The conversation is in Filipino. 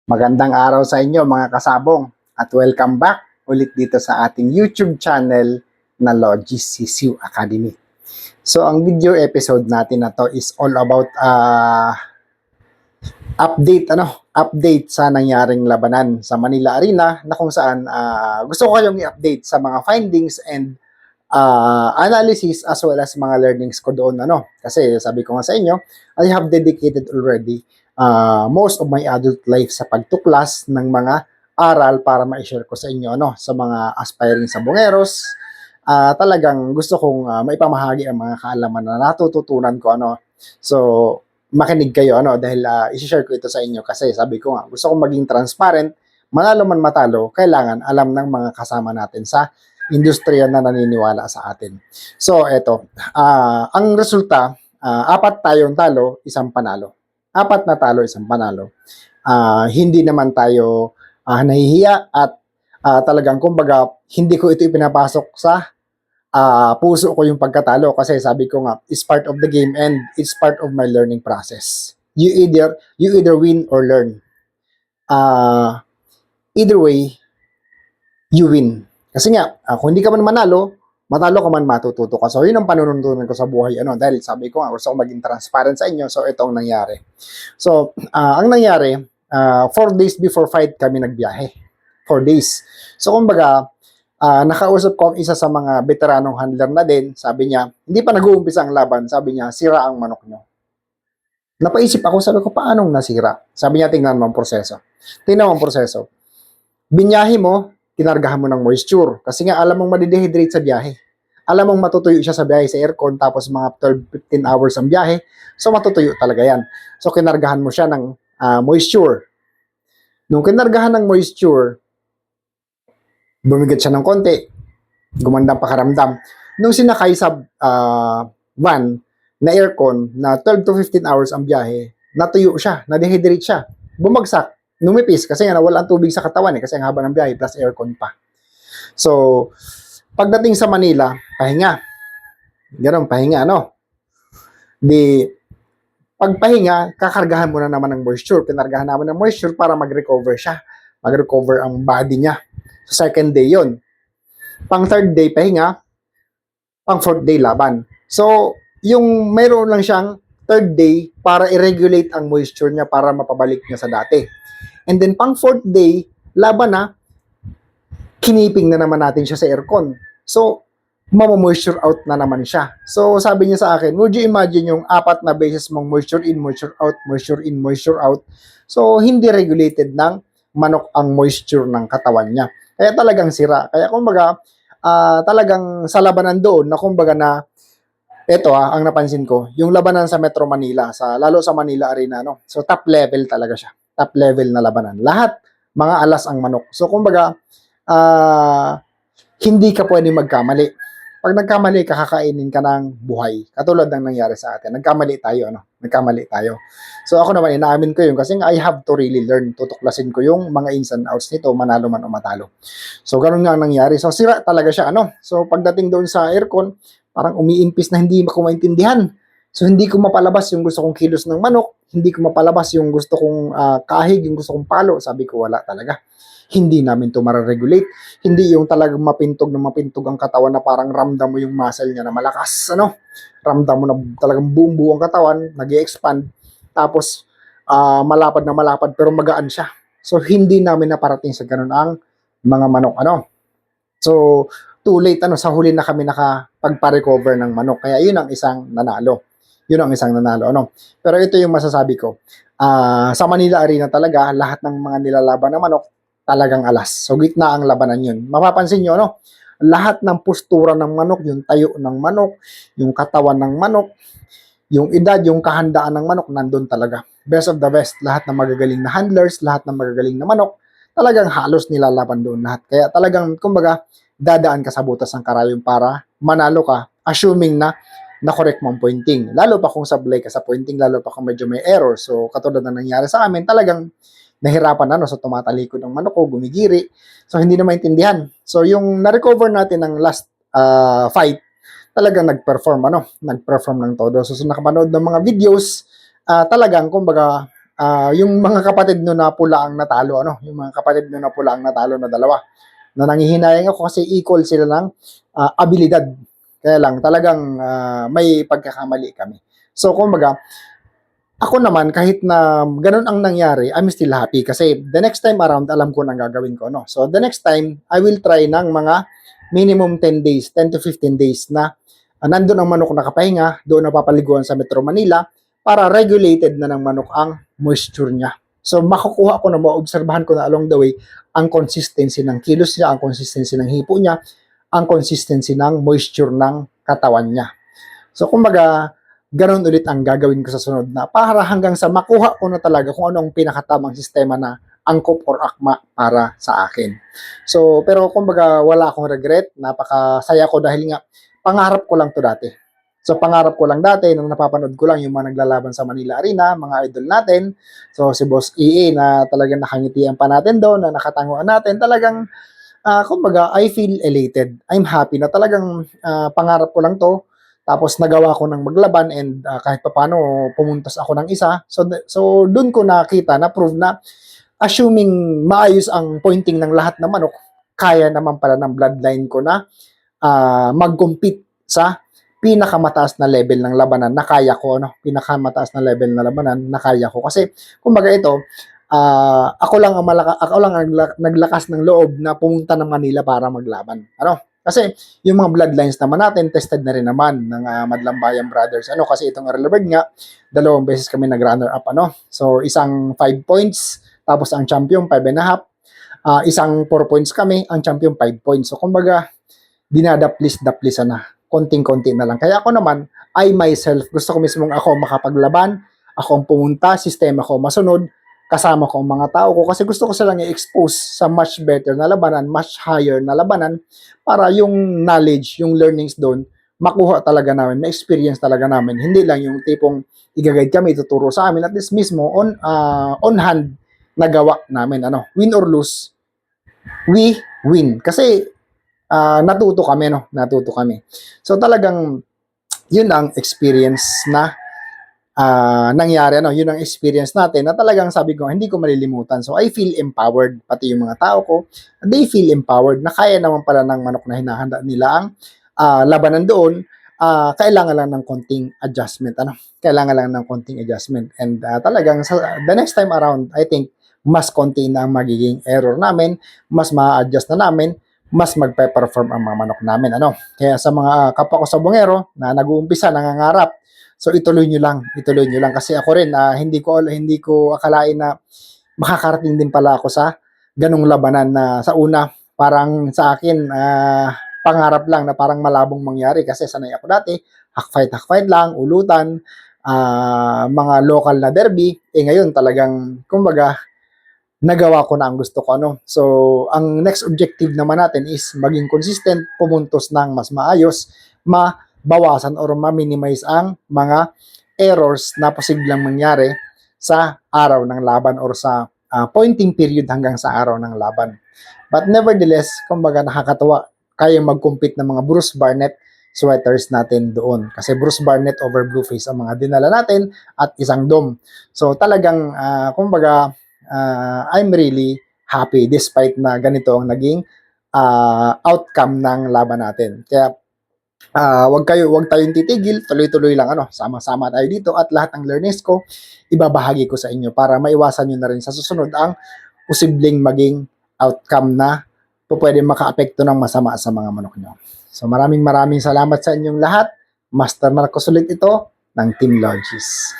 Magandang araw sa inyo mga kasabong at welcome back ulit dito sa ating YouTube channel na Logis CCU Academy. So ang video episode natin na to is all about update sa nangyaring labanan sa Manila Arena na kung saan gusto ko kayong i-update sa mga findings and analysis as well as mga learnings ko doon kasi sabi ko nga sa inyo, I have dedicated already most of my adult life sa pagtuklas ng mga aral para ma-share ko sa inyo sa mga aspiring sabongeros. Talagang gusto kong maipamahagi ang mga kaalaman na natututunan ko So makinig kayo dahil i-share ko ito sa inyo kasi sabi ko nga gusto kong maging transparent, manalo man matalo, kailangan alam ng mga kasama natin sa industriya na naniniwala sa atin. So eto, ang resulta, 4 tayong talo, 1 panalo. 4 na talo, 1 panalo. Hindi naman tayo nahihiya at talagang kumbaga hindi ko ito ipinapasok sa puso ko yung pagkatalo kasi sabi ko nga it's part of the game and it's part of my learning process. You either win or learn. Either way, you win. Kasi nga, kung hindi ka man manalo, matalo ka man, matututo ka. So, yun ang panununtunan ko sa buhay. Dahil sabi ko nga, gusto ko maging transparent sa inyo. So, ito ang nangyari. So, ang nangyari, 4 days before fight kami nagbiyahe. 4 days. So, kumbaga, nakausap ko ang isa sa mga veteranong handler na din. Sabi niya, hindi pa nag-uumpisa ang laban. Sabi niya, sira ang manok nyo. Napaisip ako, sabi ko, paanong nasira? Sabi niya, tingnan mo ang proseso. Tingnan mo ang proseso. Binyahe mo, kinargahan mo ng moisture. Kasi nga, alam mong madidehydrate sa biyahe. Alam mong matutuyo siya sa biyahe sa aircon, tapos mga 12-15 hours ang biyahe. So, matutuyo talaga yan. So, kinargahan mo siya ng moisture. Nung kinargahan ng moisture, bumigat siya ng konti. Gumandang pakaramdam. Nung sinakay sa van na aircon, na 12 to 15 hours ang biyahe, natuyo siya, na-dehydrate siya. Bumagsak. Numipis kasi nga nawala ang tubig sa katawan kasi ang haba ng biyahe plus aircon pa. So, pagdating sa Manila, pahinga. Ganun, pahinga, Di, pagpahinga, kakargahan mo na naman ng moisture. Kinargahan naman ng moisture para mag-recover siya. Mag-recover ang body niya. So, 2nd day yon. Pang 3rd day, pahinga. Pang 4th day, laban. So, yung mayroon lang siyang 3rd day para i-regulate ang moisture niya para mapabalik niya sa dati. And then, pang 4th day, laban na, kiniping na naman natin siya sa aircon. So, mamo-moisture out na naman siya. So, sabi niya sa akin, would you imagine yung 4 na beses mong moisture in, moisture out, moisture in, moisture out? So, hindi regulated ng manok ang moisture ng katawan niya. Kaya talagang sira. Kaya kumbaga, talagang sa labanan doon, na kumbaga na, ito ang napansin ko, yung labanan sa Metro Manila, lalo sa Manila Arena, So, top level talaga siya. Top level na labanan. Lahat, mga alas ang manok. So, kumbaga, hindi ka pwede magkamali. Pag nagkamali, kakakainin ka ng buhay. Katulad ng nangyari sa atin. Nagkamali tayo, Nagkamali tayo. So, ako naman, inaamin ko yun kasi I have to really learn. Tutuklasin ko yung mga ins and outs nito, manalo man o matalo. So, ganun nga ang nangyari. So, sira talaga siya, So, pagdating doon sa aircon, parang umiimpis na hindi ko maintindihan. So, hindi ko mapalabas yung gusto kong kilos ng manok, hindi ko mapalabas yung gusto kong kahig, yung gusto kong palo. Sabi ko, wala talaga. Hindi namin to mararegulate. Hindi yung talagang mapintog ang katawan na parang ramdam mo yung muscle niya na malakas, Ramdam mo na talagang buong ang katawan, nag-i-expand. Tapos, malapad na malapad pero magaan siya. So, hindi namin naparating sa ganun ang mga manok, So, too late, sa huli na kami nakapagpa-recover ng manok. Kaya yun ang isang nanalo. Pero ito yung masasabi ko. Sa Manila Arena talaga, lahat ng mga nilalaban ng manok, talagang alas. So, gitna ang labanan yun. Mapapansin nyo, lahat ng postura ng manok, yung tayo ng manok, yung katawan ng manok, yung edad, yung kahandaan ng manok, nandun talaga. Best of the best. Lahat ng magagaling na handlers, lahat ng magagaling na manok, talagang halos nilalaban doon lahat. Kaya talagang, kumbaga, dadaan ka sa butas ng karayom para manalo ka, assuming na correct mo ang pointing. Lalo pa kung sablay ka sa pointing, lalo pa kung medyo may error. So, katulad na nangyari sa amin, talagang nahirapan so tumatalikod ng manok ko, gumigiri. So, hindi na maintindihan. So, yung na-recover natin ng last fight, talagang nag-perform ng todo. So, nakapanood ng mga videos, talagang, kumbaga, yung mga kapatid no na pula ang natalo, ano, yung mga kapatid no na pula ang natalo na dalawa. Na nangihinayang ako kasi equal sila ng abilidad. Kaya lang, talagang may pagkakamali kami. So, kumbaga, ako naman, kahit na ganun ang nangyari, I'm still happy kasi the next time around, alam ko nang gagawin ko. No? So, the next time, I will try ng mga minimum 10 days, 10 to 15 days na nandun ang manok nakapahinga, doon napapaliguan sa Metro Manila para regulated na ng manok ang moisture niya. So, makukuha ko na, maobserbahan ko na along the way ang consistency ng kilos niya, ang consistency ng hipo niya, ang consistency ng moisture ng katawan niya. So, kumbaga, ganun ulit ang gagawin ko sa sunod na para hanggang sa makuha ko na talaga kung ano ang pinakatamang sistema na angkop or akma para sa akin. So, pero kumbaga wala akong regret, napakasaya ko dahil nga pangarap ko lang to dati. So, pangarap ko lang dati nung napapanood ko lang yung mga naglalaban sa Manila Arena, mga idol natin. So, si Boss EA na talagang nakangitian pa natin doon, na nakatanguan natin, talagang kumbaga, I feel elated. I'm happy na talagang pangarap ko lang to. Tapos nagawa ko ng maglaban and kahit papaano pumuntos ako ng isa. So doon ko nakita na prove na assuming maayos ang pointing ng lahat ng manok, kaya naman pala ng bloodline ko na mag-compete sa pinakamataas na level ng labanan na kaya ko, no? Pinakamataas na level na labanan na kaya ko. Kasi kumbaga ito, ako lang ang naglakas ng loob na pumunta ng Manila para maglaban. Ano? Kasi yung mga bloodlines naman natin, tested na rin naman ng Madlambayan Brothers. Ano, kasi itong Earl Bird nga, 2 beses kami nag-runner up. Ano? So, isang 5 points, tapos ang champion 5.5. Isang 4 points kami, ang champion 5 points. So, kumbaga, dinadaplis-daplisa na. Konting-konti na lang. Kaya ako naman, I myself, gusto ko mismong ako makapaglaban, ako ang pumunta, sistema ko masunod, kasama ko ang mga tao ko kasi gusto ko silang i-expose sa much better na labanan, much higher na labanan para yung knowledge, yung learnings doon, makuha talaga namin, ma-experience talaga namin. Hindi lang yung tipong i-guide kami, ituturo sa amin, at least mismo on hand na gawa namin. Ano, win or lose, we win. Kasi natuto kami, no? Natuto kami. So talagang yun ang experience na nangyari, ano, yun ang experience natin na talagang sabi ko, hindi ko malilimutan. So, I feel empowered, pati yung mga tao ko, they feel empowered na kaya naman pala ng manok na hinahanda nila ang labanan doon. Kailangan lang ng konting adjustment, ano, kailangan lang ng konting adjustment. And talagang the next time around, I think, mas konti na ang magiging error namin, mas ma-adjust na namin, mas magpe-perform ang mga manok namin, ano. Kaya sa mga kapwa ko sa bungero na nag-uumpisa, nangangarap, so ituloy nyo lang kasi ako rin hindi ko akalain na makakarating din pala ako sa ganung labanan na sa una parang sa akin pangarap lang na parang malabong mangyari kasi sanay ako dati hakfight lang, ulutan, mga local na derby, ngayon talagang kumbaga nagawa ko na ang gusto ko, ano. So ang next objective naman natin is maging consistent, pumuntos ng mas maayos, bawasan or ma-minimize ang mga errors na posibleng mangyari sa araw ng laban or sa pointing period hanggang sa araw ng laban. But nevertheless, kumbaga nakakatawa, kayang mag-compete ng mga Bruce Barnett sweaters natin doon. Kasi Bruce Barnett over Blueface ang mga dinala natin at isang dome. So talagang, kumbaga, I'm really happy despite na ganito ang naging outcome ng laban natin. Kaya wag tayong titigil, tuloy-tuloy lang, ano, sama-sama tayo dito at lahat ng learnings ko ibabahagi ko sa inyo para maiwasan niyo na rin sa susunod ang posibleng maging outcome na pwede makaapekto ng masama sa mga manok nyo. So maraming salamat sa inyong lahat. Master Marcos ulit ito ng Team Logis.